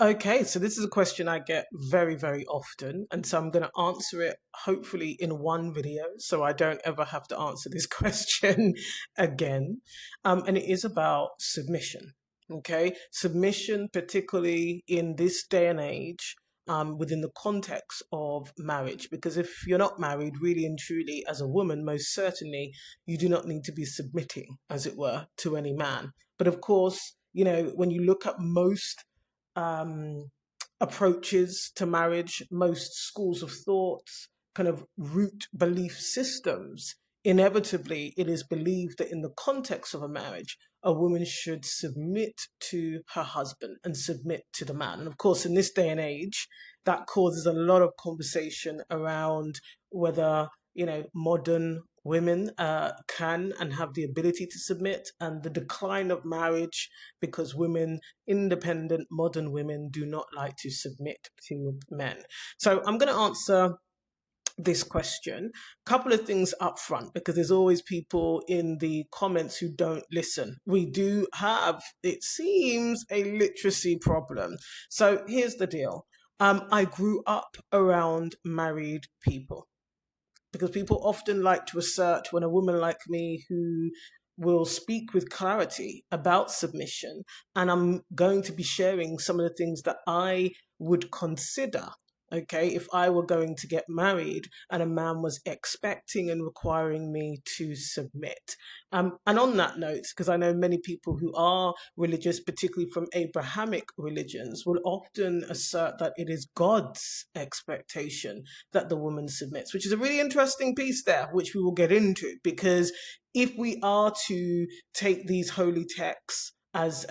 Okay, so this is a question I get very, very often, and so I'm going to answer it hopefully in one video so I don't ever have to answer this question again. And it is about submission. Okay, submission, particularly in this day and age, within the context of marriage, because if you're not married, really and truly, as a woman, most certainly, you do not need to be submitting, as it were, to any man. But of course, when you look at most um, approaches to marriage, most schools of thought, kind of root belief systems, inevitably it is believed that in the context of a marriage, a woman should submit to her husband and submit to the man. And of course, in this day and age, that causes a lot of conversation around whether, modern women can and have the ability to submit, and the decline of marriage because women, independent modern women, do not like to submit to men. So I'm going to answer this question. Couple of things up front, because there's always people in the comments who don't listen. We do have, it seems, a literacy problem. So here's the deal. I grew up around married people, because people often like to assert, when a woman like me who will speak with clarity about submission, and I'm going to be sharing some of the things that I would consider, okay, if I were going to get married and a man was expecting and requiring me to submit. And on that note, because I know many people who are religious, particularly from Abrahamic religions, will often assert that it is God's expectation that the woman submits, which is a really interesting piece there, which we will get into, because if we are to take these holy texts as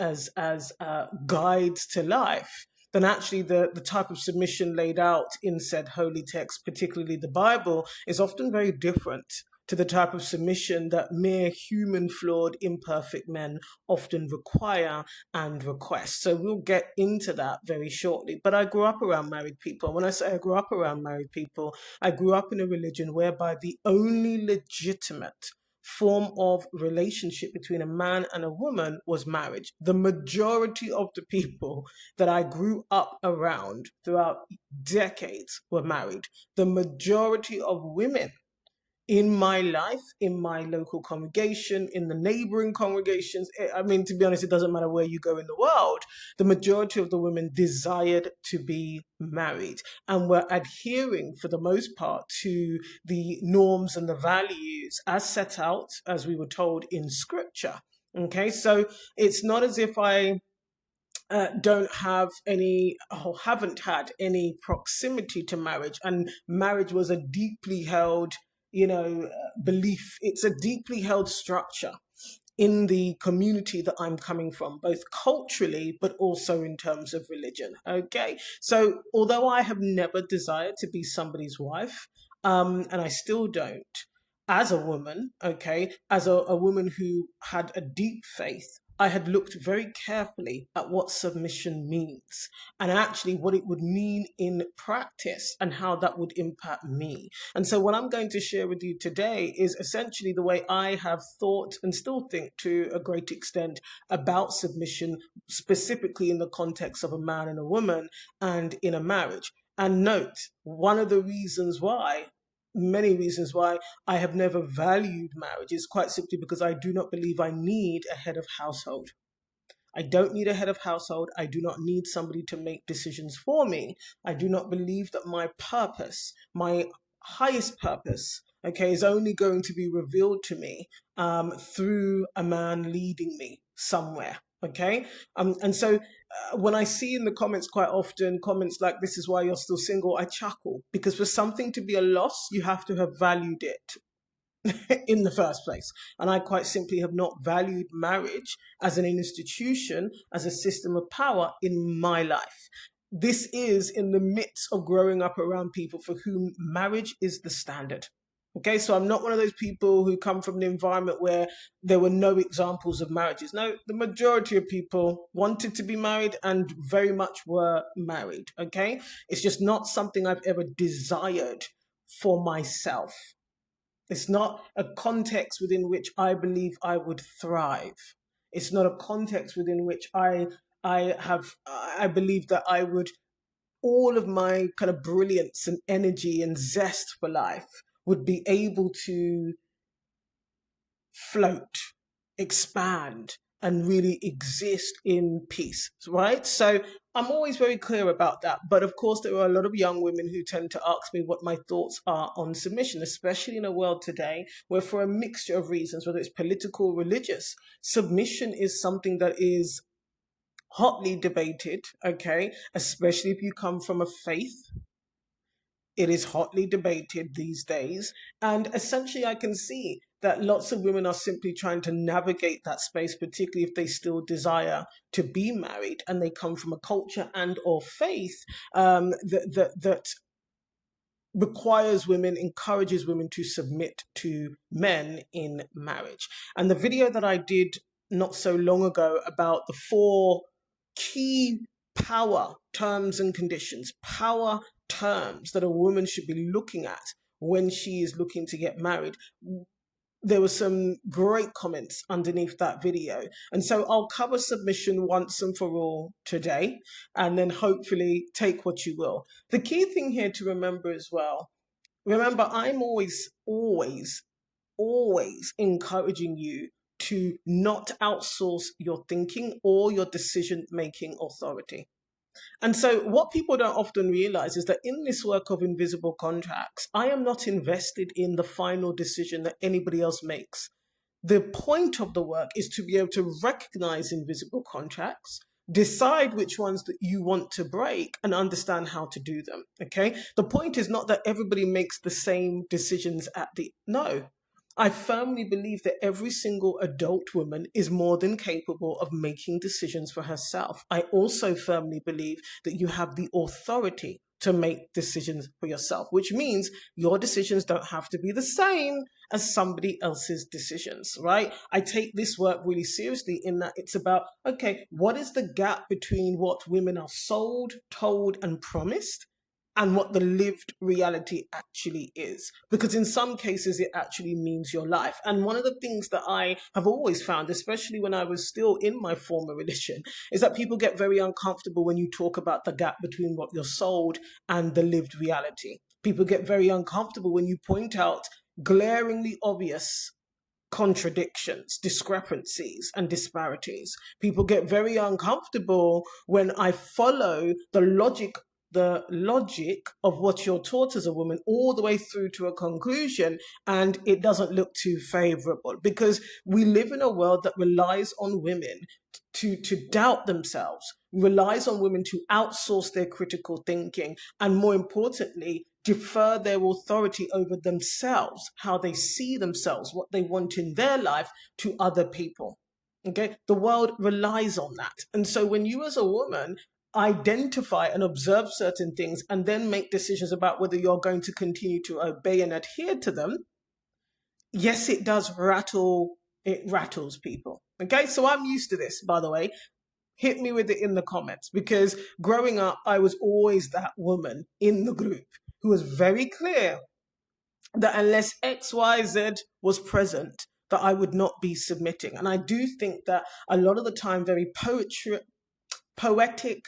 guides to life, then actually the type of submission laid out in said holy text, particularly the Bible, is often very different to the type of submission that mere human, flawed, imperfect men often require and request. So we'll get into that very shortly. But I grew up around married people. When I say I grew up around married people, I grew up in a religion whereby the only legitimate form of relationship between a man and a woman was marriage. The majority of the people that I grew up around throughout decades were married. The majority of women in my life, in my local congregation, in the neighboring congregations, I mean, to be honest, it doesn't matter where you go in the world, the majority of the women desired to be married and were adhering, for the most part, to the norms and the values as set out, as we were told in scripture. Okay, so it's not as if I don't have any or haven't had any proximity to marriage, and marriage was a deeply held, belief. It's a deeply held structure in the community that I'm coming from, both culturally but also in terms of religion. Okay, so although I have never desired to be somebody's wife, and I still don't, as a woman, okay, as a woman who had a deep faith, I had looked very carefully at what submission means and actually what it would mean in practice and how that would impact me. And so, what I'm going to share with you today is essentially the way I have thought and still think to a great extent about submission, specifically in the context of a man and a woman and in a marriage. And note, one of the reasons why, many reasons why I have never valued marriage is quite simply because I do not believe I need a head of household. I don't need a head of household. I do not need somebody to make decisions for me. I do not believe that my purpose, my highest purpose, okay, is only going to be revealed to me through a man leading me somewhere. Okay, and so when I see in the comments quite often comments like "This is why you're still single," I chuckle, because for something to be a loss, you have to have valued it in the first place. And I quite simply have not valued marriage as an institution, as a system of power in my life. This is in the midst of growing up around people for whom marriage is the standard. Okay, so I'm not one of those people who come from an environment where there were no examples of marriages. No, the majority of people wanted to be married and very much were married. Okay, it's just not something I've ever desired for myself. It's not a context within which I believe I would thrive. It's not a context within which I I believe that I would, all of my kind of brilliance and energy and zest for life would be able to float, expand, and really exist in peace, right? So I'm always very clear about that. But of course, there are a lot of young women who tend to ask me what my thoughts are on submission, especially in a world today where, for a mixture of reasons, whether it's political or religious, submission is something that is hotly debated, okay? Especially if you come from a faith, it is hotly debated these days. And essentially, I can see that lots of women are simply trying to navigate that space, particularly if they still desire to be married and they come from a culture and or faith that requires women, encourages women to submit to men in marriage. And the video that I did not so long ago about the 4 key power terms and conditions, power terms that a woman should be looking at when she is looking to get married, there were some great comments underneath that video. And so I'll cover submission once and for all today, and then hopefully take what you will. The key thing here to remember as well, remember, I'm always encouraging you to not outsource your thinking or your decision-making authority. And so what people don't often realize is that in this work of invisible contracts, I am not invested in the final decision that anybody else makes. The point of the work is to be able to recognize invisible contracts, decide which ones that you want to break, and understand how to do them. Okay? The point is not that everybody makes the same decisions no. I firmly believe that every single adult woman is more than capable of making decisions for herself. I also firmly believe that you have the authority to make decisions for yourself, which means your decisions don't have to be the same as somebody else's decisions, right? I take this work really seriously in that it's about, okay, what is the gap between what women are sold, told, and promised, and what the lived reality actually is? Because in some cases, it actually means your life. And one of the things that I have always found, especially when I was still in my former religion, is that people get very uncomfortable when you talk about the gap between what you're sold and the lived reality. People get very uncomfortable when you point out glaringly obvious contradictions, discrepancies, and disparities. People get very uncomfortable when I follow the logic of what you're taught as a woman all the way through to a conclusion, and it doesn't look too favorable, because we live in a world that relies on women to doubt themselves, relies on women to outsource their critical thinking, and more importantly, defer their authority over themselves, how they see themselves, what they want in their life, to other people. Okay, the world relies on that. And so when you as a woman identify and observe certain things and then make decisions about whether you're going to continue to obey and adhere to them, yes, it rattles people. Okay, so I'm used to this, by the way. Hit me with it in the comments, because growing up, I was always that woman in the group who was very clear that unless XYZ was present, that I would not be submitting. And I do think that a lot of the time, very poetic,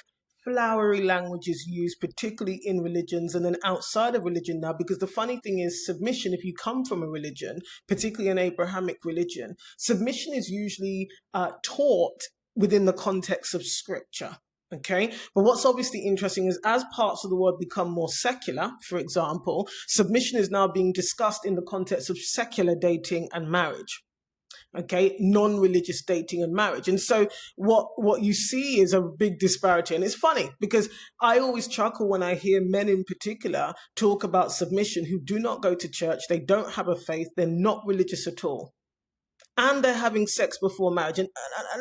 flowery language is used, particularly in religions and then outside of religion now, because the funny thing is, submission, if you come from a religion, particularly an Abrahamic religion, submission is usually taught within the context of scripture. Okay, but what's obviously interesting is, as parts of the world become more secular, for example, submission is now being discussed in the context of secular dating and marriage. Okay, non-religious dating and marriage. And so what you see is a big disparity. And it's funny, because I always chuckle when I hear men in particular talk about submission who do not go to church, they don't have a faith, they're not religious at all, and they're having sex before marriage. And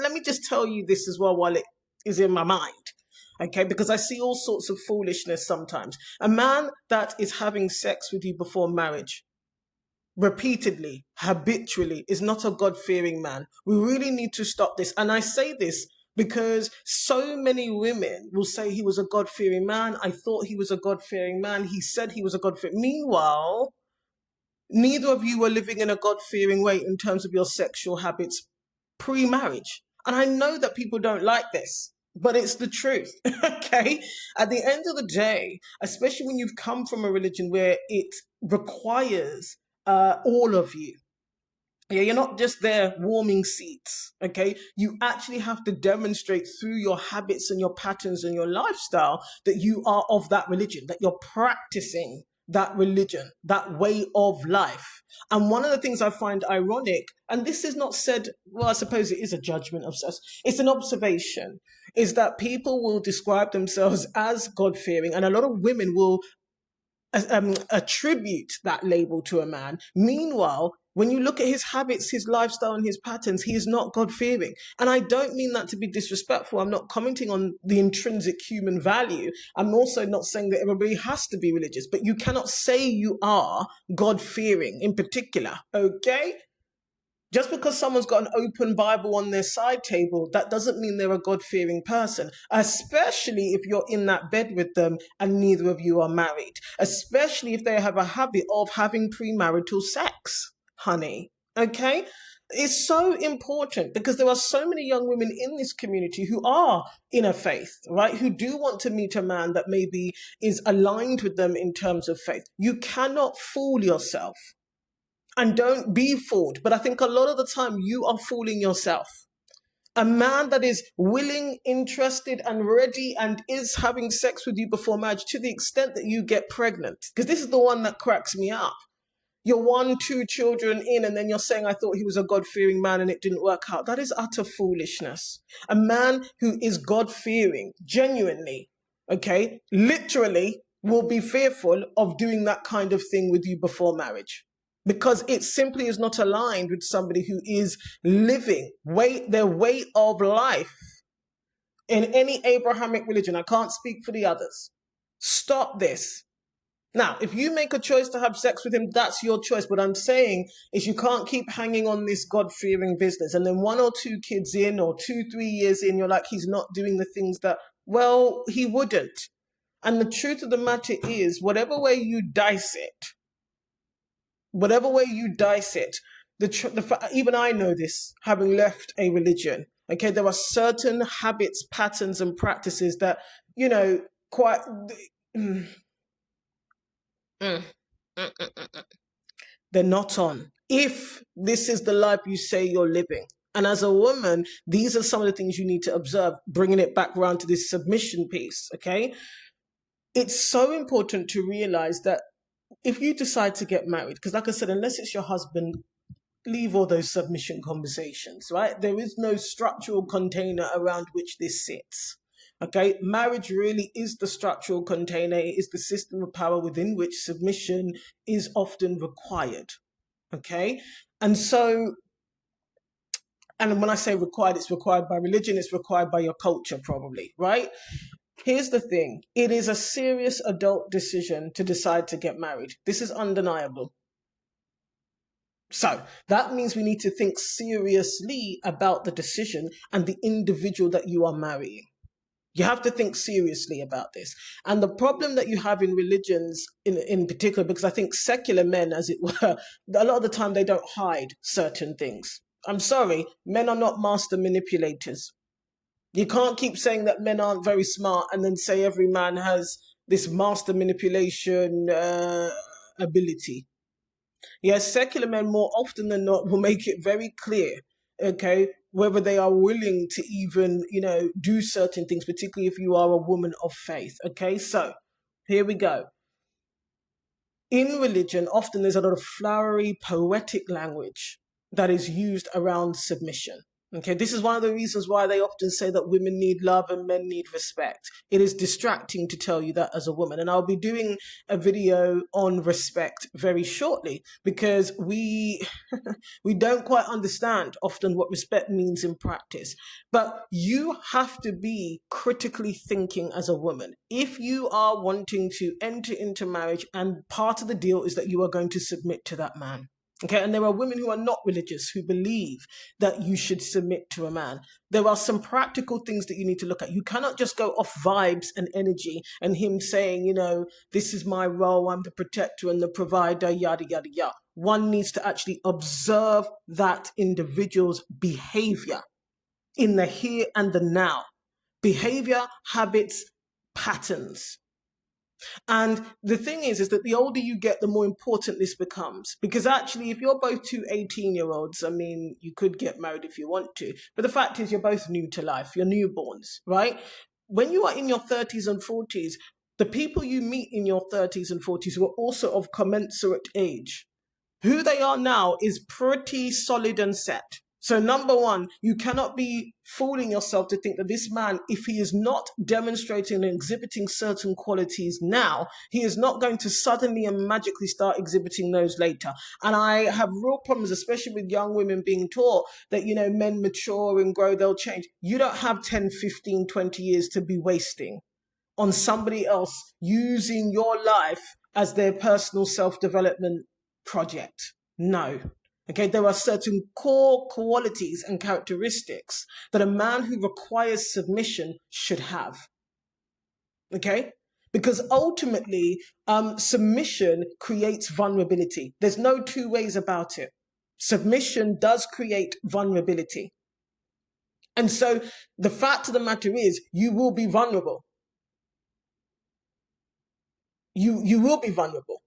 let me just tell you this as well while it is in my mind. Okay, because I see all sorts of foolishness sometimes. A man that is having sex with you before marriage, repeatedly, habitually, is not a God-fearing man. We really need to stop this. And I say this because so many women will say he was a God-fearing man. I thought he was a God-fearing man. He said he was a God-fearing. Meanwhile, neither of you were living in a God-fearing way in terms of your sexual habits pre-marriage. And I know that people don't like this. but it's the truth. Okay, at the end of the day, especially when you've come from a religion where it requires all of you. Yeah, you're not just there warming seats, okay? You actually have to demonstrate through your habits and your patterns and your lifestyle that you are of that religion, that you're practicing that religion, that way of life. And one of the things I find ironic, and this is not said, well, I suppose it is a judgment of us, it's an observation, is that people will describe themselves as God-fearing, and a lot of women will attribute that label to a man. Meanwhile, when you look at his habits, his lifestyle, and his patterns, he is not God-fearing. And I don't mean that to be disrespectful. I'm not commenting on the intrinsic human value. I'm also not saying that everybody has to be religious, but you cannot say you are God-fearing in particular, okay? Just because someone's got an open Bible on their side table, that doesn't mean they're a God-fearing person, especially if you're in that bed with them and neither of you are married, especially if they have a habit of having premarital sex, honey. Okay? It's so important because there are so many young women in this community who are in a faith, right? Who do want to meet a man that maybe is aligned with them in terms of faith. You cannot fool yourself. And don't be fooled. But I think a lot of the time you are fooling yourself. A man that is willing, interested, and ready and is having sex with you before marriage to the extent that you get pregnant. Because this is the one that cracks me up. You're 1, 2 children in, and then you're saying, I thought he was a God-fearing man and it didn't work out. That is utter foolishness. A man who is God-fearing, genuinely, okay, literally will be fearful of doing that kind of thing with you before marriage. Because it simply is not aligned with somebody who is living their way of life in any Abrahamic religion. I can't speak for the others. Stop this. Now, if you make a choice to have sex with him, that's your choice. What I'm saying is you can't keep hanging on this God-fearing business. And then 1 or 2 kids in or 2, 3 years in, you're like, he's not doing the things that, well, he wouldn't. And the truth of the matter is, whatever way you dice it, even I know this, having left a religion. Okay, there are certain habits, patterns, and practices that, quite. Mm, mm, mm, mm. They're not on. If this is the life you say you're living. And as a woman, these are some of the things you need to observe, bringing it back around to this submission piece, okay? It's so important to realize that if you decide to get married, because like I said, unless it's your husband, leave all those submission conversations, right? There is no structural container around which this sits. Okay, marriage really is the structural container. It is the system of power within which submission is often required. Okay, and when I say required, it's required by religion, it's required by your culture, probably, right? Here's the thing. It is a serious adult decision to decide to get married. This is undeniable. So that means we need to think seriously about the decision and the individual that you are marrying. You have to think seriously about this. And the problem that you have in religions in particular, because I think secular men, as it were, a lot of the time they don't hide certain things. I'm sorry, men are not master manipulators. You can't keep saying that men aren't very smart and then say every man has this master manipulation ability. Yes, secular men more often than not will make it very clear, okay, whether they are willing to even, do certain things, particularly if you are a woman of faith. Okay, so here we go. In religion, often there's a lot of flowery, poetic language that is used around submission. Okay, this is one of the reasons why they often say that women need love and men need respect. It is distracting to tell you that as a woman. And I'll be doing a video on respect very shortly because we we don't quite understand often what respect means in practice. But you have to be critically thinking as a woman. If you are wanting to enter into marriage and part of the deal is that you are going to submit to that man. Okay, and there are women who are not religious who believe that you should submit to a man. There are some practical things that you need to look at. You cannot just go off vibes and energy and him saying, this is my role, I'm the protector and the provider, yada, yada, yada. One needs to actually observe that individual's behavior in the here and the now. behavior, habits, patterns. And the thing is that the older you get, the more important this becomes. Because actually, if you're both two 18-year-olds, I mean, you could get married if you want to. But the fact is, you're both new to life. You're newborns, right? When you are in your 30s and 40s, the people you meet in your 30s and 40s were also of commensurate age. Who they are now is pretty solid and set. So number one, you cannot be fooling yourself to think that this man, if he is not demonstrating and exhibiting certain qualities now, he is not going to suddenly and magically start exhibiting those later. And I have real problems, especially with young women being taught that, you know, men mature and grow, they'll change. You don't have 10, 15, 20 years to be wasting on somebody else using your life as their personal self-development project. No. Okay, there are certain core qualities and characteristics that a man who requires submission should have. Okay? Because ultimately, submission creates vulnerability. There's no two ways about it. Submission does create vulnerability. And so the fact of the matter is, you will be vulnerable. You will be vulnerable.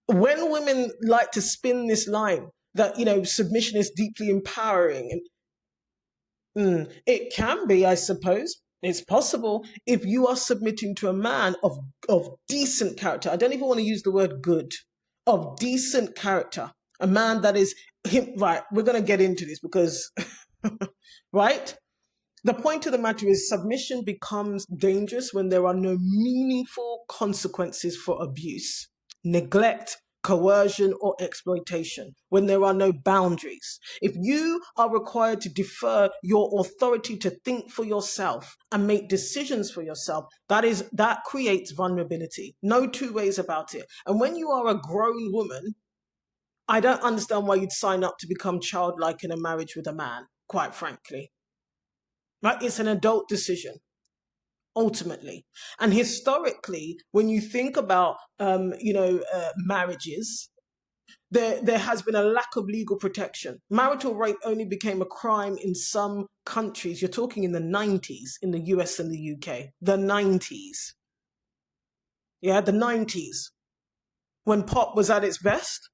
When women like to spin this line that, you know, submission is deeply empowering, it can be, I suppose. It's possible if you are submitting to a man of decent character. I don't even want to use the word good, of decent character. A man that is him. Right, we're going to get into this because, right? The point of the matter is submission becomes dangerous when there are no meaningful consequences for abuse, neglect, coercion, or exploitation, when there are no boundaries. If you are required to defer your authority to think for yourself and make decisions for yourself, that creates vulnerability. No two ways about it. And when you are a grown woman, I don't understand why you'd sign up to become childlike in a marriage with a man, quite frankly. Right? It's an adult decision, ultimately. And historically, when you think about, marriages, there has been a lack of legal protection. Marital rape only became a crime in some countries. You're talking in the 90s in the US and the UK. The 90s. Yeah, the 90s. When pop was at its best.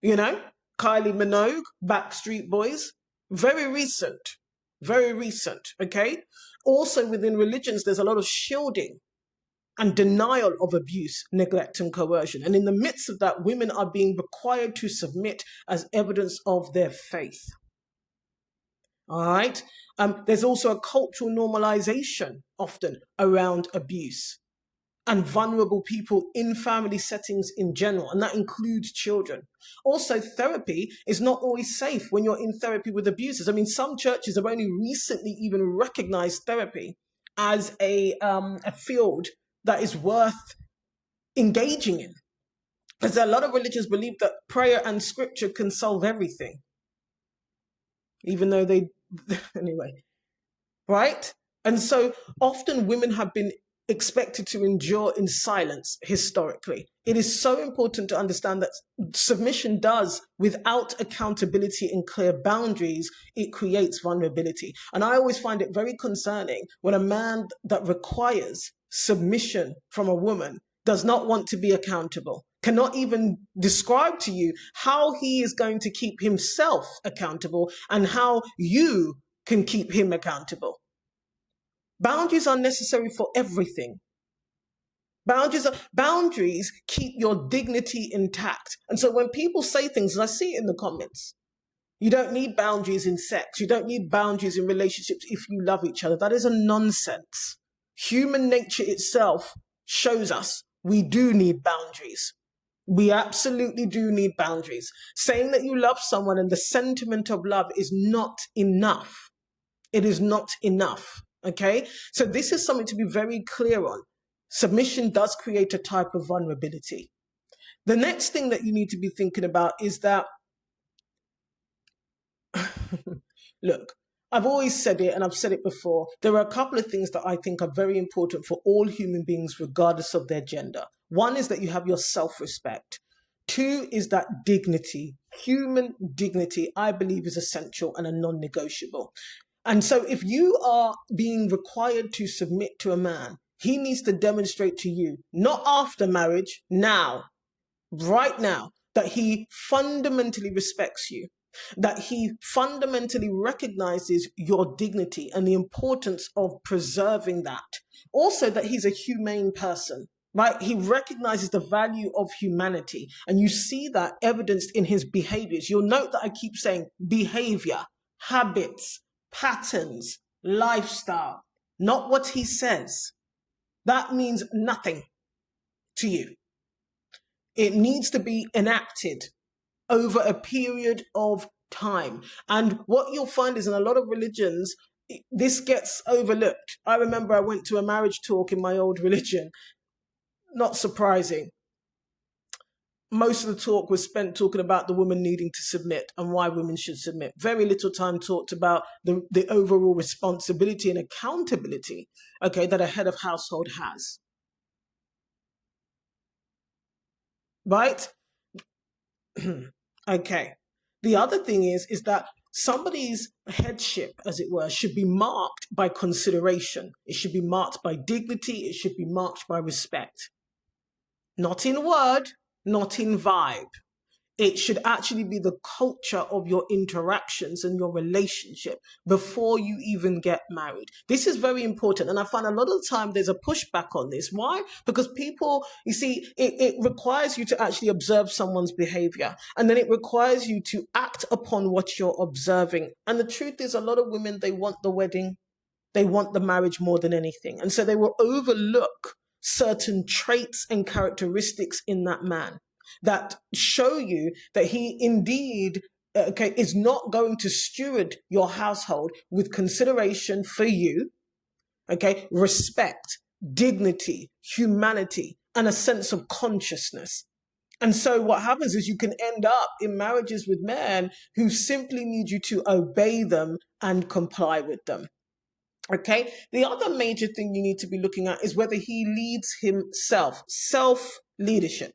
You know, Kylie Minogue, Backstreet Boys. Very recent. Very recent, okay? Also within religions, there's a lot of shielding and denial of abuse, neglect, and coercion. And in the midst of that, women are being required to submit as evidence of their faith. All right? There's also a cultural normalization often around abuse and vulnerable people in family settings in general, and that includes children. Also, therapy is not always safe when you're in therapy with abusers. I mean, some churches have only recently even recognized therapy as a field that is worth engaging in. Because a lot of religions believe that prayer and scripture can solve everything, even though anyway, right? And so often women have been expected to endure in silence historically. It is so important to understand that submission does, without accountability and clear boundaries, it creates vulnerability. And I always find it very concerning when a man that requires submission from a woman does not want to be accountable, cannot even describe to you how he is going to keep himself accountable and how you can keep him accountable. Boundaries are necessary for everything. Boundaries keep your dignity intact. And so when people say things, and I see it in the comments, you don't need boundaries in sex, you don't need boundaries in relationships if you love each other. That is a nonsense. Human nature itself shows us we do need boundaries. We absolutely do need boundaries. Saying that you love someone and the sentiment of love is not enough. It is not enough. Okay, so this is something to be very clear on. Submission does create a type of vulnerability. The next thing that you need to be thinking about is that, look, I've always said it and I've said it before. There are a couple of things that I think are very important for all human beings, regardless of their gender. One is that you have your self-respect. Two is that dignity. Human dignity, I believe, is essential and a non-negotiable. And so if you are being required to submit to a man, he needs to demonstrate to you, not after marriage, now, right now, that he fundamentally respects you, that he fundamentally recognizes your dignity and the importance of preserving that. Also, that he's a humane person, right? He recognizes the value of humanity. And you see that evidenced in his behaviors. You'll note that I keep saying behavior, habits, patterns, lifestyle, not what he says. That means nothing to you. It needs to be enacted over a period of time. And what you'll find is in a lot of religions, this gets overlooked. I remember I went to a marriage talk in my old religion. Not surprising. Most of the talk was spent talking about the woman needing to submit and why women should submit. Very little time talked about the overall responsibility and accountability, okay, that a head of household has. Right? Okay. The other thing is that somebody's headship, as it were, should be marked by consideration. It should be marked by dignity. It should be marked by respect. Not in word, not in vibe. It should actually be the culture of your interactions and your relationship before you even get married. This is very important. And I find a lot of the time there's a pushback on this. Why? Because people, you see, it requires you to actually observe someone's behavior. And then it requires you to act upon what you're observing. And the truth is, a lot of women, they want the wedding. They want the marriage more than anything. And so they will overlook certain traits and characteristics in that man that show you that he indeed is not going to steward your household with consideration for you, respect, dignity, humanity, and a sense of consciousness. And so what happens is you can end up in marriages with men who simply need you to obey them and comply with them. Okay. The other major thing you need to be looking at is whether he leads himself, self-leadership.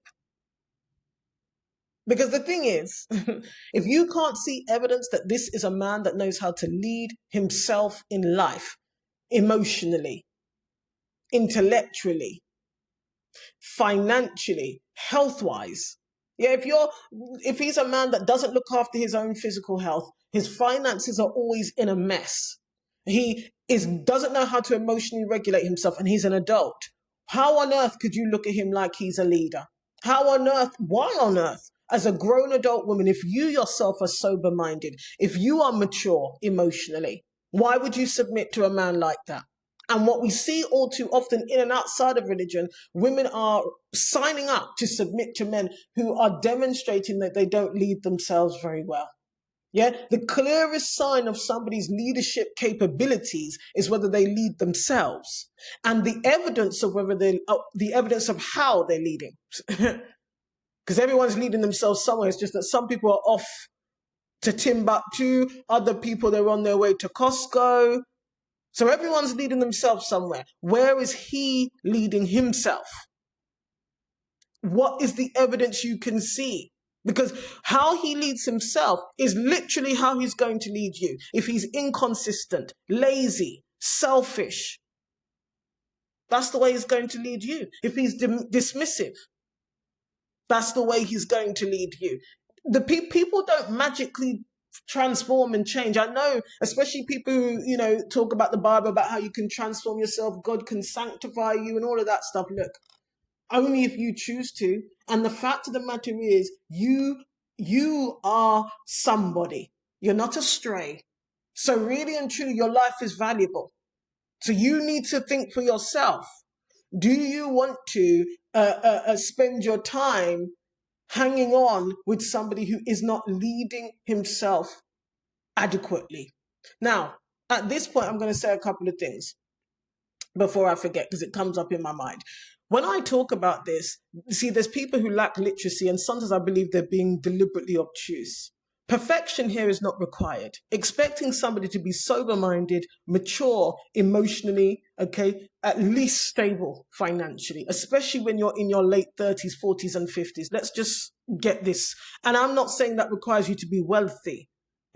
Because the thing is, if you can't see evidence that this is a man that knows how to lead himself in life, emotionally, intellectually, financially, health-wise, yeah, if he's a man that doesn't look after his own physical health, his finances are always in a mess. He doesn't know how to emotionally regulate himself, and he's an adult. How on earth could you look at him like he's a leader? Why on earth, as a grown adult woman, if you yourself are sober-minded, if you are mature emotionally, why would you submit to a man like that? And what we see all too often in and outside of religion, women are signing up to submit to men who are demonstrating that they don't lead themselves very well. Yeah, the clearest sign of somebody's leadership capabilities is whether they lead themselves, and the evidence of the evidence of how they're leading. Because everyone's leading themselves somewhere. It's just that some people are off to Timbuktu, other people they're on their way to Costco. So everyone's leading themselves somewhere. Where is he leading himself? What is the evidence you can see? Because how he leads himself is literally how he's going to lead you. If he's inconsistent, lazy, selfish, that's the way he's going to lead you. If he's dismissive, that's the way he's going to lead you. The people don't magically transform and change. I know, especially people who, talk about the Bible, about how you can transform yourself, God can sanctify you and all of that stuff. Look, only if you choose to. And the fact of the matter is, you are somebody. You're not a stray. So really and truly, your life is valuable. So you need to think for yourself. Do you want to spend your time hanging on with somebody who is not leading himself adequately? Now, at this point, I'm going to say a couple of things before I forget, because it comes up in my mind. When I talk about this, see, there's people who lack literacy, and sometimes I believe they're being deliberately obtuse. Perfection here is not required. Expecting somebody to be sober-minded, mature emotionally, at least stable financially, especially when you're in your late 30s, 40s, and 50s. Let's just get this. And I'm not saying that requires you to be wealthy.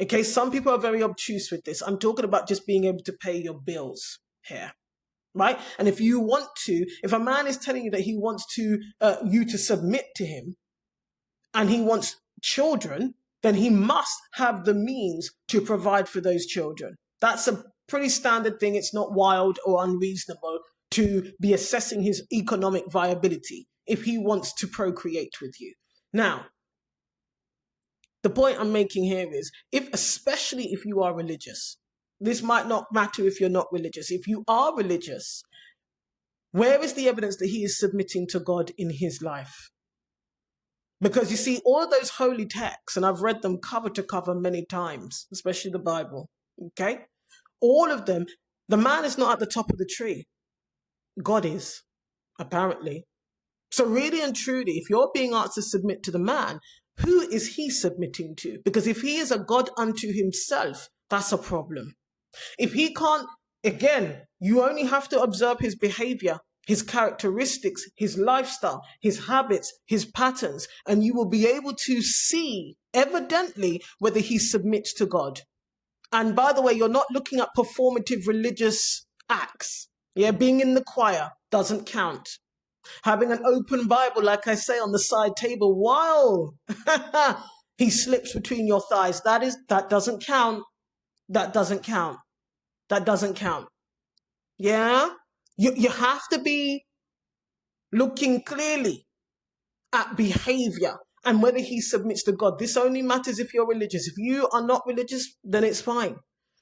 Okay, some people are very obtuse with this. I'm talking about just being able to pay your bills here, right? And if you want to, if a man is telling you that he wants to you to submit to him, and he wants children, then he must have the means to provide for those children. That's a pretty standard thing. It's not wild or unreasonable to be assessing his economic viability if he wants to procreate with you. Now, the point I'm making here is, especially if you are religious, this might not matter if you're not religious. If you are religious, where is the evidence that he is submitting to God in his life? Because you see, all of those holy texts, and I've read them cover to cover many times, especially the Bible, okay? All of them, the man is not at the top of the tree. God is, apparently. So really and truly, if you're being asked to submit to the man, who is he submitting to? Because if he is a God unto himself, that's a problem. If he can't, again, you only have to observe his behavior, his characteristics, his lifestyle, his habits, his patterns, and you will be able to see evidently whether he submits to God. And by the way, you're not looking at performative religious acts. Yeah, being in the choir doesn't count. Having an open Bible, like I say, on the side table while he slips between your thighs, that doesn't count. That doesn't count. That doesn't count. Yeah? You have to be looking clearly at behavior and whether he submits to God. This only matters if you're religious. If you are not religious, then it's fine.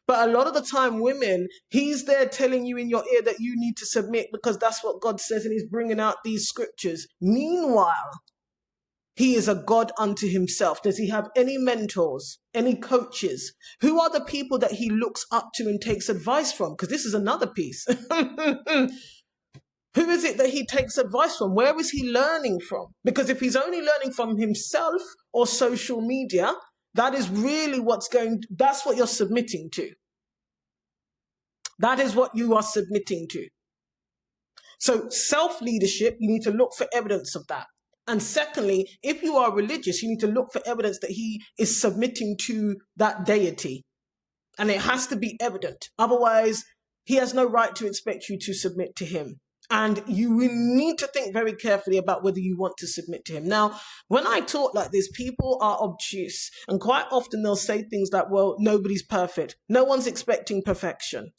But a lot of the time, women, he's there telling you in your ear that you need to submit because that's what God says, and he's bringing out these scriptures. Meanwhile, he is a God unto himself. Does he have any mentors, any coaches? Who are the people that he looks up to and takes advice from? Because this is another piece. Who is it that he takes advice from? Where is he learning from? Because if he's only learning from himself or social media, that is really that's what you're submitting to. That is what you are submitting to. So self-leadership, you need to look for evidence of that. And secondly, if you are religious, you need to look for evidence that he is submitting to that deity. And it has to be evident. Otherwise, he has no right to expect you to submit to him. And you need to think very carefully about whether you want to submit to him. Now, when I talk like this, people are obtuse. And quite often they'll say things like, well, nobody's perfect. No one's expecting perfection.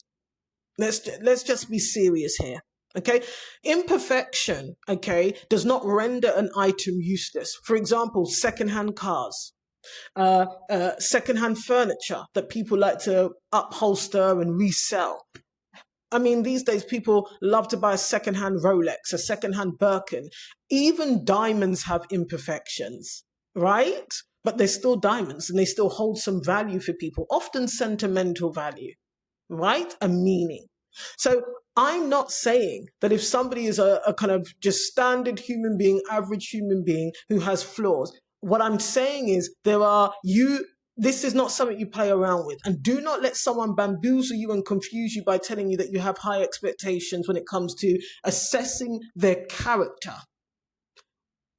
Let's just be serious here. Okay, imperfection, okay, does not render an item useless. For example, secondhand cars, secondhand furniture that people like to upholster and resell. I mean, these days people love to buy a secondhand Rolex, a secondhand Birkin. Even diamonds have imperfections, right? But they're still diamonds and they still hold some value for people, often sentimental value, right? A meaning. So I'm not saying that if somebody is a kind of just standard human being, average human being who has flaws, what I'm saying is this is not something you play around with. And do not let someone bamboozle you and confuse you by telling you that you have high expectations when it comes to assessing their character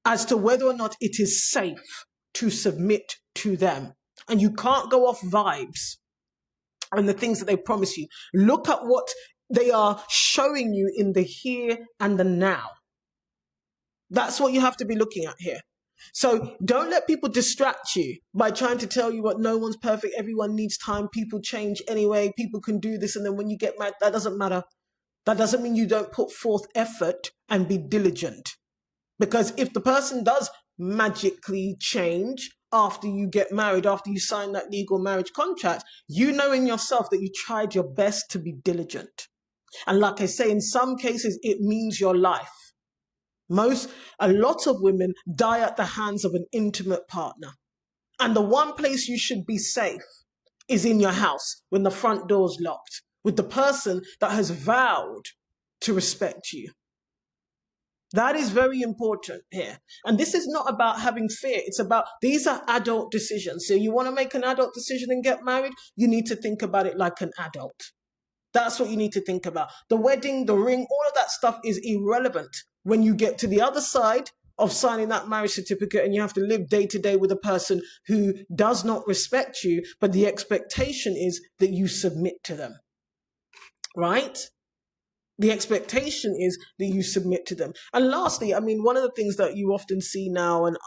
as to whether or not it is safe to submit to them. And you can't go off vibes and the things that they promise you. Look at what they are showing you in the here and the now. That's what you have to be looking at here. So don't let people distract you by trying to tell you what no one's perfect, everyone needs time, people change anyway, people can do this, and then when you get mad, that doesn't matter. That doesn't mean you don't put forth effort and be diligent. Because if the person does magically change after you get married, after you sign that legal marriage contract, you know in yourself that you tried your best to be diligent. And like I say, in some cases, it means your life. A lot of women die at the hands of an intimate partner. And the one place you should be safe is in your house when the front door's locked, with the person that has vowed to respect you. That is very important here. And this is not about having fear. It's about, these are adult decisions. So you want to make an adult decision and get married, you need to think about it like an adult. That's what you need to think about. The wedding, the ring, all of that stuff is irrelevant when you get to the other side of signing that marriage certificate, and you have to live day to day with a person who does not respect you, but the expectation is that you submit to them, right? The expectation is that you submit to them. And lastly, I mean, one of the things that you often see now, and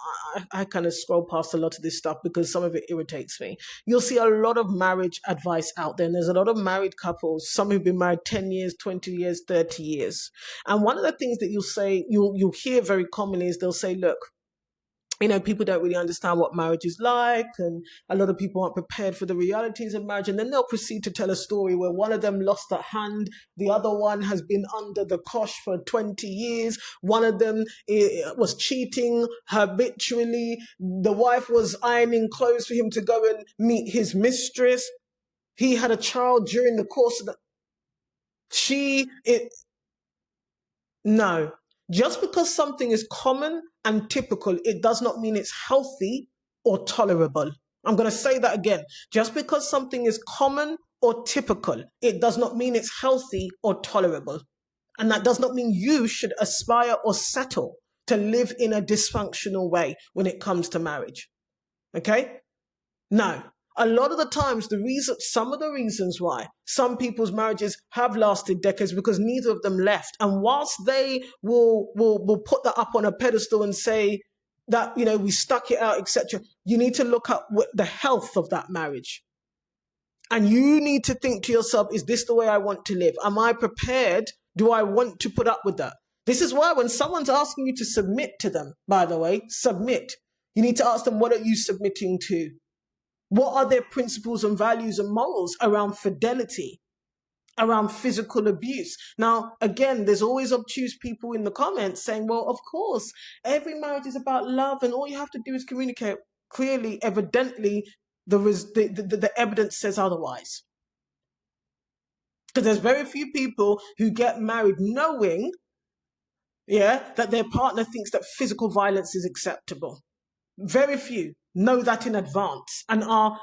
I kind of scroll past a lot of this stuff because some of it irritates me. You'll see a lot of marriage advice out there, and there's a lot of married couples, some who've been married 10 years, 20 years, 30 years. And one of the things that you'll hear very commonly is they'll say, look, people don't really understand what marriage is like, and a lot of people aren't prepared for the realities of marriage. And then they'll proceed to tell a story where one of them lost a hand, the other one has been under the cosh for 20 years, one of them was cheating habitually, the wife was ironing clothes for him to go and meet his mistress, he had a child during the course of no. Just because something is common and typical, it does not mean it's healthy or tolerable. I'm going to say that again. Just because something is common or typical, it does not mean it's healthy or tolerable. And that does not mean you should aspire or settle to live in a dysfunctional way when it comes to marriage. Okay? No. A lot of the times, some of the reasons why some people's marriages have lasted decades because neither of them left. And whilst they will put that up on a pedestal and say that, we stuck it out, etc., you need to look at the health of that marriage. And you need to think to yourself, is this the way I want to live? Am I prepared? Do I want to put up with that? This is why when someone's asking you to submit to them, by the way, submit, you need to ask them, what are you submitting to? What are their principles and values and morals around fidelity, around physical abuse? Now, again, there's always obtuse people in the comments saying, well, of course, every marriage is about love and all you have to do is communicate. Clearly, evidently, the evidence says otherwise. Because there's very few people who get married knowing, that their partner thinks that physical violence is acceptable. Very few know that in advance and are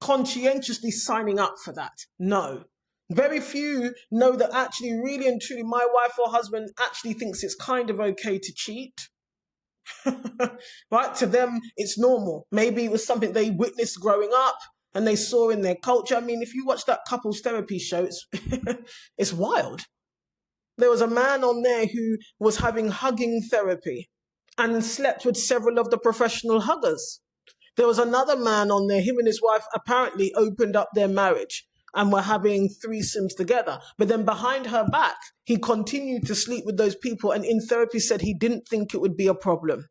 conscientiously signing up for that. No. Very few know that actually, really and truly, my wife or husband actually thinks it's kind of okay to cheat. Right? To them, it's normal. Maybe it was something they witnessed growing up and they saw in their culture. I mean, if you watch that couples therapy show, it's wild. There was a man on there who was having hugging therapy and slept with several of the professional huggers. There was another man on there, him and his wife apparently opened up their marriage and were having threesomes together. But then behind her back, he continued to sleep with those people and in therapy said he didn't think it would be a problem.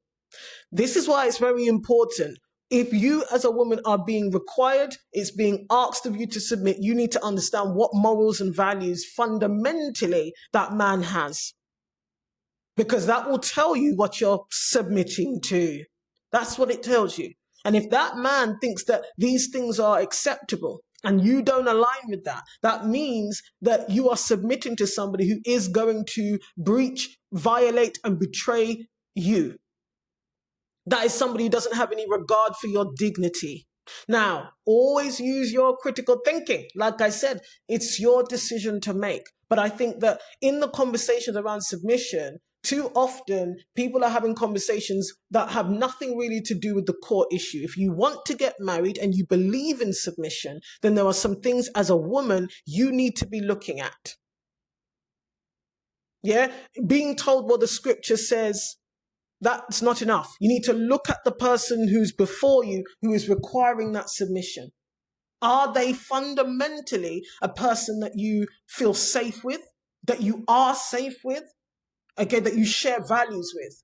This is why it's very important. If you as a woman are being required, it's being asked of you to submit, you need to understand what morals and values fundamentally that man has. Because that will tell you what you're submitting to. That's what it tells you. And if that man thinks that these things are acceptable and you don't align with that, that means that you are submitting to somebody who is going to breach, violate, and betray you. That is somebody who doesn't have any regard for your dignity. Now, always use your critical thinking. Like I said, it's your decision to make. But I think that in the conversations around submission, too often people are having conversations that have nothing really to do with the core issue. If you want to get married and you believe in submission, then there are some things as a woman you need to be looking at. Yeah? Being told what the scripture says, that's not enough. You need to look at the person who's before you, who is requiring that submission. Are they fundamentally a person that you feel safe with, that you are safe with, again, that you share values with?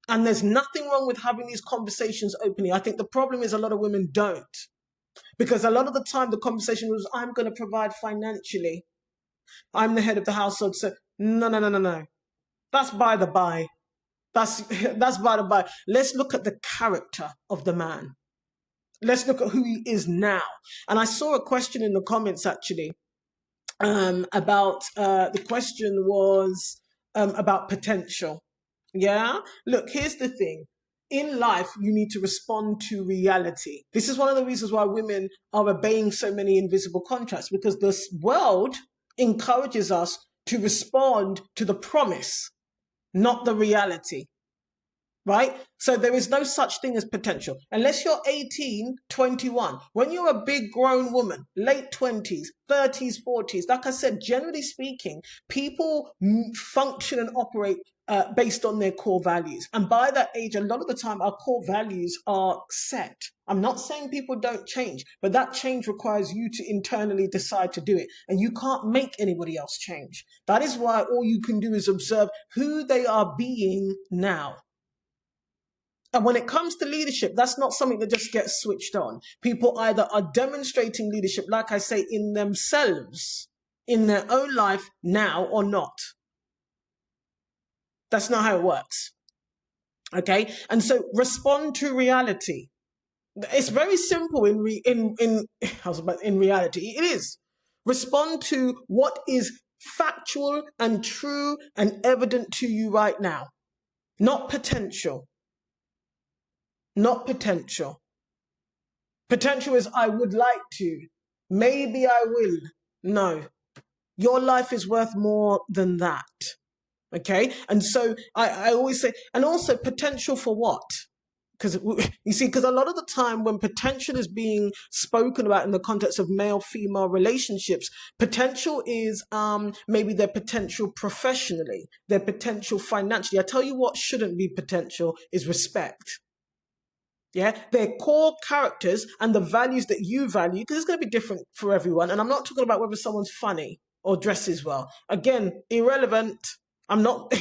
And there's nothing wrong with having these conversations openly. I think the problem is a lot of women don't. Because a lot of the time the conversation was, I'm going to provide financially. I'm the head of the household. So no. That's by the by. That's by the by. Let's look at the character of the man. Let's look at who he is now. And I saw a question in the comments actually about the question was about potential. Yeah. Look, here's the thing. In life, you need to respond to reality. This is one of the reasons why women are obeying so many invisible contracts, because this world encourages us to respond to the promise, not the reality. right? So there is no such thing as potential. Unless you're 18, 21. When you're a big grown woman, late 20s, 30s, 40s, like I said, generally speaking, people function and operate based on their core values. And by that age, a lot of the time, our core values are set. I'm not saying people don't change, but that change requires you to internally decide to do it. And you can't make anybody else change. That is why all you can do is observe who they are being now. And when it comes to leadership, that's not something that just gets switched on. People either are demonstrating leadership, like I say, in themselves, in their own life now, or not. That's not how it works. Okay? And so respond to reality. It's very simple in reality. It is. Respond to what is factual and true and evident to you right now. Not potential. Not potential. Potential is I would like to. Maybe I will. No. Your life is worth more than that. Okay? And so I always say, and also potential for what? Because you see, because a lot of the time when potential is being spoken about in the context of male-female relationships, potential is maybe their potential professionally, their potential financially. I tell you what shouldn't be potential is respect. Yeah, their core characters and the values that you value, because it's going to be different for everyone. And I'm not talking about whether someone's funny or dresses well. Again, irrelevant. I'm not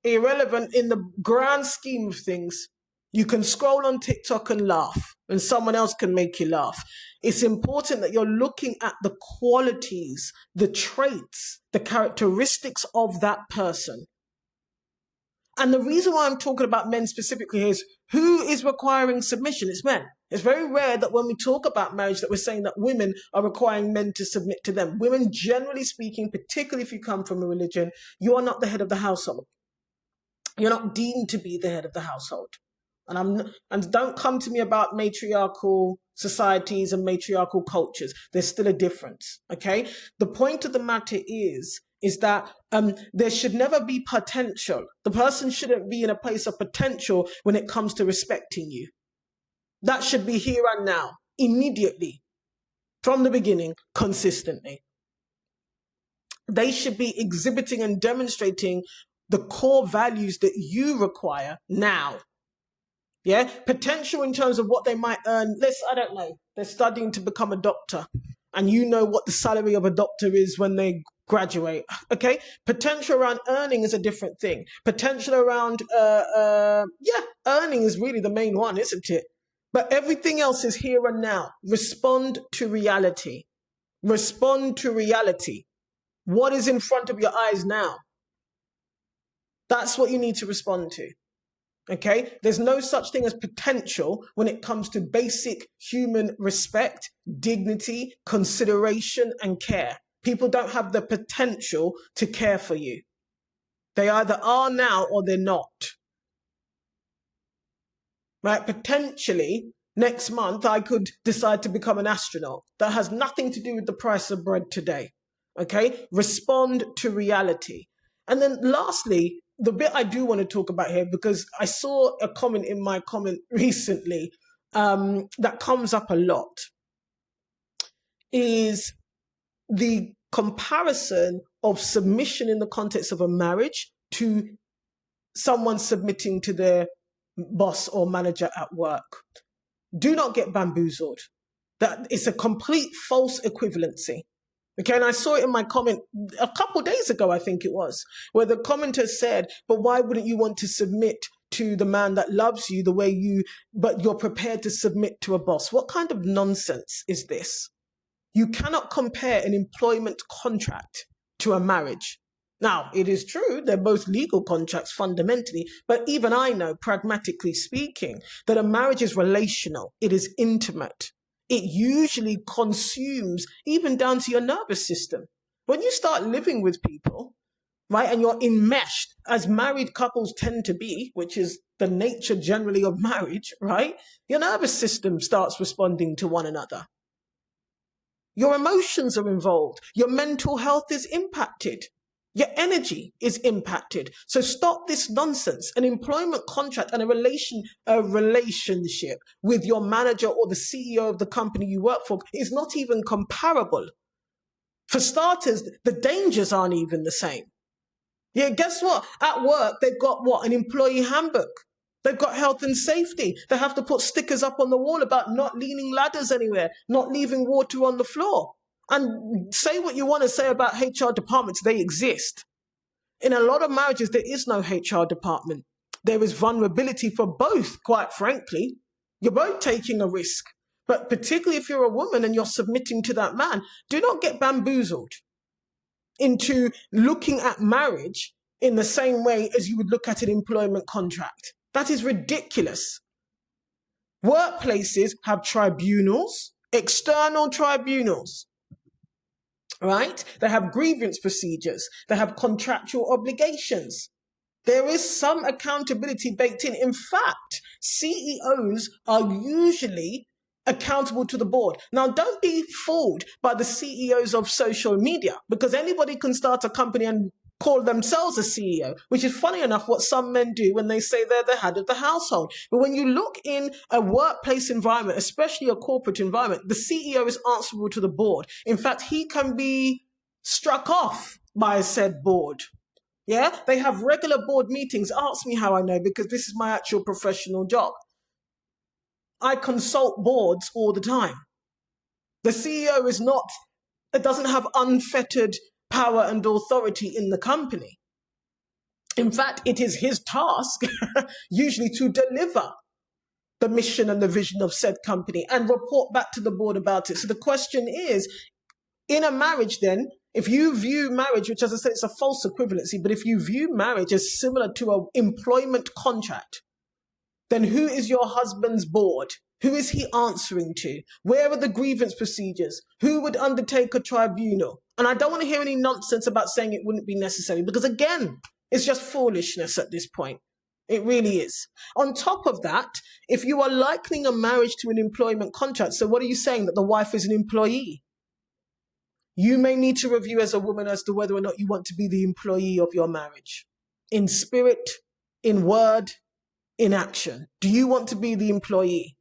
irrelevant in the grand scheme of things. You can scroll on TikTok and laugh, and someone else can make you laugh. It's important that you're looking at the qualities, the traits, the characteristics of that person. And the reason why I'm talking about men specifically is who is requiring submission? It's men. It's very rare that when we talk about marriage that we're saying that women are requiring men to submit to them. Women, generally speaking, particularly if you come from a religion, you are not the head of the household. You're not deemed to be the head of the household. And don't come to me about matriarchal societies and matriarchal cultures. There's still a difference, okay? The point of the matter is that there should never be potential. The person shouldn't be in a place of potential when it comes to respecting you. That should be here and now, immediately, from the beginning, consistently. They should be exhibiting and demonstrating the core values that you require now. Yeah, potential in terms of what they might earn. I don't know. They're studying to become a doctor, and you know what the salary of a doctor is when they graduate. Okay, potential around earning is a different thing. Potential around, earning is really the main one, isn't it? But everything else is here and now. Respond to reality. Respond to reality. What is in front of your eyes now? That's what you need to respond to. Okay, there's no such thing as potential when it comes to basic human respect, dignity, consideration, and care. People don't have the potential to care for you. They either are now or they're not. Right? Potentially, next month, I could decide to become an astronaut. That has nothing to do with the price of bread today. Okay, respond to reality. And then lastly, the bit I do want to talk about here, because I saw a comment in my comment recently that comes up a lot, is the comparison of submission in the context of a marriage to someone submitting to their boss or manager at work. Do not get bamboozled. That it's a complete false equivalency. Okay, and I saw it in my comment a couple of days ago, I think it was, where the commenter said, but why wouldn't you want to submit to the man that loves you the way but you're prepared to submit to a boss? What kind of nonsense is this? You cannot compare an employment contract to a marriage. Now, it is true, they're both legal contracts fundamentally, but even I know, pragmatically speaking, that a marriage is relational, it is intimate. It usually consumes even down to your nervous system. When you start living with people, right, and you're enmeshed, as married couples tend to be, which is the nature generally of marriage, right, your nervous system starts responding to one another. Your emotions are involved. Your mental health is impacted. Your energy is impacted. So stop this nonsense. An employment contract and a relationship with your manager or the CEO of the company you work for is not even comparable. For starters, the dangers aren't even the same. Yeah, guess what? At work, they've got what? An employee handbook. They've got health and safety. They have to put stickers up on the wall about not leaning ladders anywhere, not leaving water on the floor. And say what you want to say about HR departments, they exist. In a lot of marriages, there is no HR department. There is vulnerability for both, quite frankly. You're both taking a risk. But particularly if you're a woman and you're submitting to that man, do not get bamboozled into looking at marriage in the same way as you would look at an employment contract. That is ridiculous. Workplaces have tribunals, external tribunals, right? They have grievance procedures. They have contractual obligations. There is some accountability baked in. In fact, CEOs are usually accountable to the board. Now, don't be fooled by the CEOs of social media, because anybody can start a company and call themselves a CEO, which is funny enough what some men do when they say they're the head of the household. But when you look in a workplace environment, especially a corporate environment, the CEO is answerable to the board. In fact, he can be struck off by said board. Yeah, they have regular board meetings. Ask me how I know, because this is my actual professional job. I consult boards all the time. The CEO doesn't have unfettered power and authority in the company. In fact, it is his task usually to deliver the mission and the vision of said company and report back to the board about it. So the question is, in a marriage then, if you view marriage, which as I said, it's a false equivalency, but if you view marriage as similar to an employment contract, then who is your husband's board? Who is he answering to? Where are the grievance procedures? Who would undertake a tribunal? And I don't want to hear any nonsense about saying it wouldn't be necessary, because again, it's just foolishness at this point. It really is. On top of that, if you are likening a marriage to an employment contract, so what are you saying? That the wife is an employee? You may need to review as a woman as to whether or not you want to be the employee of your marriage. In spirit, in word, in action. Do you want to be the employee?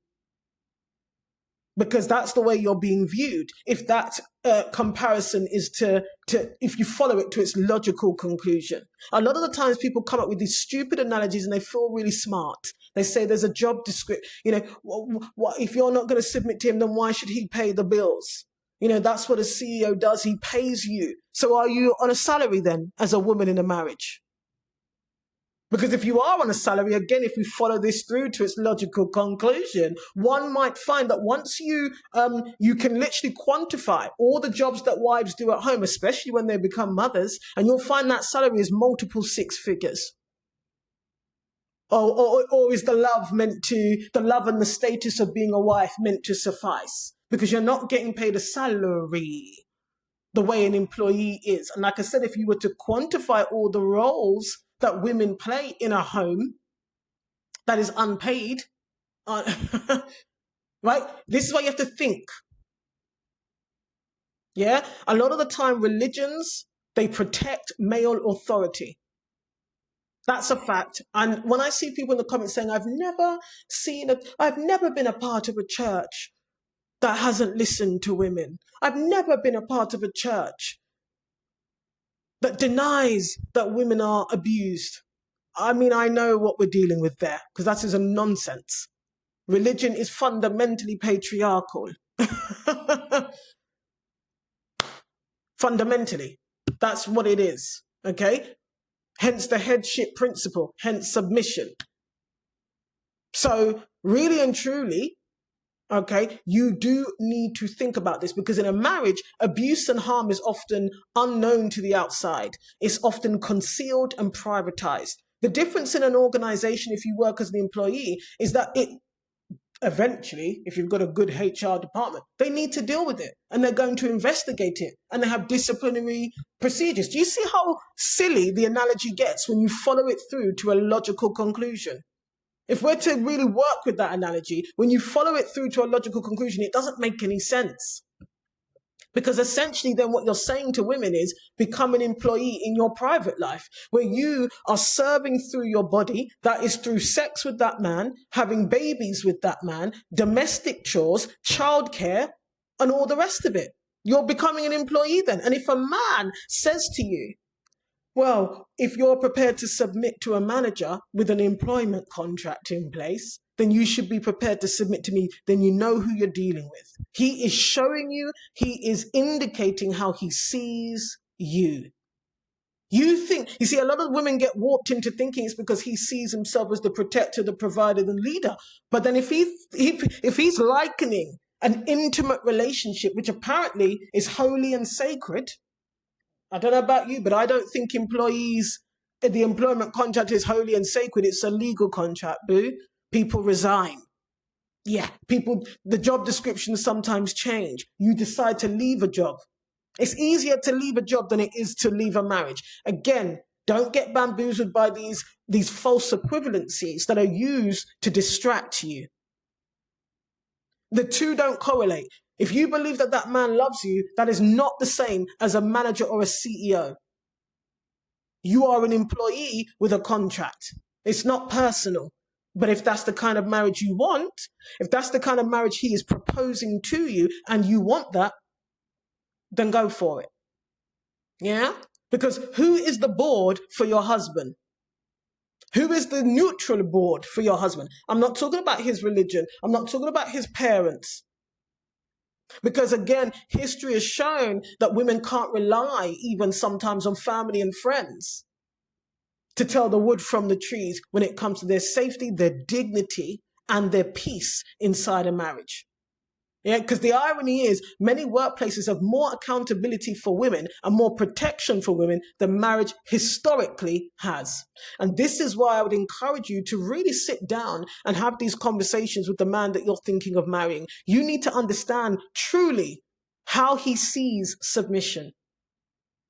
Because that's the way you're being viewed. If that comparison is if you follow it to its logical conclusion. A lot of the times people come up with these stupid analogies and they feel really smart. They say there's a job description. If you're not going to submit to him, then why should he pay the bills? That's what a CEO does. He pays you. So are you on a salary then as a woman in a marriage? Because if you are on a salary, again, if we follow this through to its logical conclusion, one might find that once you can literally quantify all the jobs that wives do at home, especially when they become mothers, and you'll find that salary is multiple six figures. Or is the love and the status of being a wife meant to suffice? Because you're not getting paid a salary the way an employee is. And like I said, if you were to quantify all the roles that women play in a home that is unpaid, right? This is why you have to think. Yeah? A lot of the time, religions, they protect male authority. That's a fact. And when I see people in the comments saying, I've never been a part of a church that hasn't listened to women. I've never been a part of a church that denies that women are abused. I mean, I know what we're dealing with there, because that is a nonsense. Religion is fundamentally patriarchal. Fundamentally. That's what it is. Okay? Hence the headship principle, hence submission. So really and truly, okay, you do need to think about this, because in a marriage, abuse and harm is often unknown to the outside. It's often concealed and privatized. The difference in an organization, if you work as an employee, is that it eventually, if you've got a good HR department, they need to deal with it and they're going to investigate it and they have disciplinary procedures. Do you see how silly the analogy gets when you follow it through to a logical conclusion? If we're to really work with that analogy, when you follow it through to a logical conclusion, it doesn't make any sense. Because essentially then what you're saying to women is become an employee in your private life, where you are serving through your body, that is through sex with that man, having babies with that man, domestic chores, childcare, and all the rest of it. You're becoming an employee then. And if a man says to you, well, if you're prepared to submit to a manager with an employment contract in place, then you should be prepared to submit to me. Then you know who you're dealing with. He is showing you, he is indicating how he sees you. You see, a lot of women get warped into thinking it's because he sees himself as the protector, the provider, the leader. But then if he's likening an intimate relationship, which apparently is holy and sacred, I don't know about you, but I don't think the employment contract is holy and sacred. It's a legal contract, boo. People resign. Yeah, the job descriptions sometimes change. You decide to leave a job. It's easier to leave a job than it is to leave a marriage. Again, don't get bamboozled by these false equivalencies that are used to distract you. The two don't correlate. If you believe that that man loves you, that is not the same as a manager or a CEO. You are an employee with a contract. It's not personal. But if that's the kind of marriage you want, if that's the kind of marriage he is proposing to you and you want that, then go for it. Yeah? Because who is the board for your husband? Who is the neutral board for your husband? I'm not talking about his religion. I'm not talking about his parents. Because again, history has shown that women can't rely even sometimes on family and friends to tell the wood from the trees when it comes to their safety, their dignity, and their peace inside a marriage. Yeah, because the irony is many workplaces have more accountability for women and more protection for women than marriage historically has. And this is why I would encourage you to really sit down and have these conversations with the man that you're thinking of marrying. You need to understand truly how he sees submission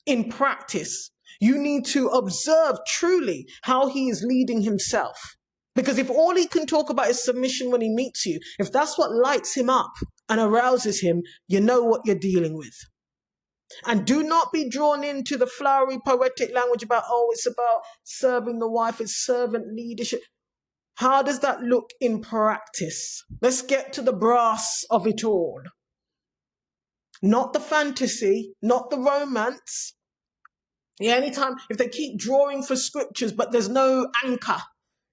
in practice. You need to observe truly how he is leading himself. Because if all he can talk about is submission when he meets you, if that's what lights him up and arouses him, you know what you're dealing with. And do not be drawn into the flowery, poetic language about, oh, it's about serving the wife, it's servant leadership. How does that look in practice? Let's get to the brass of it all. Not the fantasy, not the romance. Yeah, anytime, if they keep drawing for scriptures, but there's no anchor,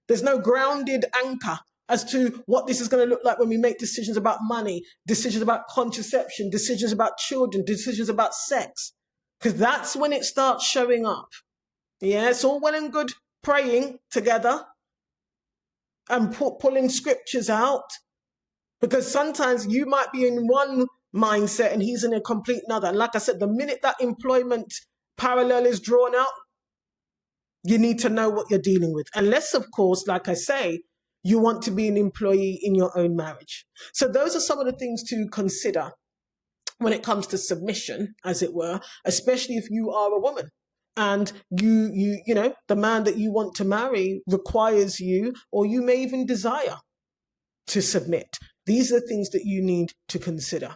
there's no grounded anchor as to what this is going to look like when we make decisions about money, decisions about contraception, decisions about children, decisions about sex. Because that's when it starts showing up. Yeah, it's all well and good praying together and pulling scriptures out. Because sometimes you might be in one mindset and he's in a complete another. And like I said, the minute that employment parallel is drawn out, you need to know what you're dealing with. Unless, of course, like I say, you want to be an employee in your own marriage. So those are some of the things to consider when it comes to submission, as it were, especially if you are a woman and you know, the man that you want to marry requires you, or you may even desire to submit. These are things that you need to consider.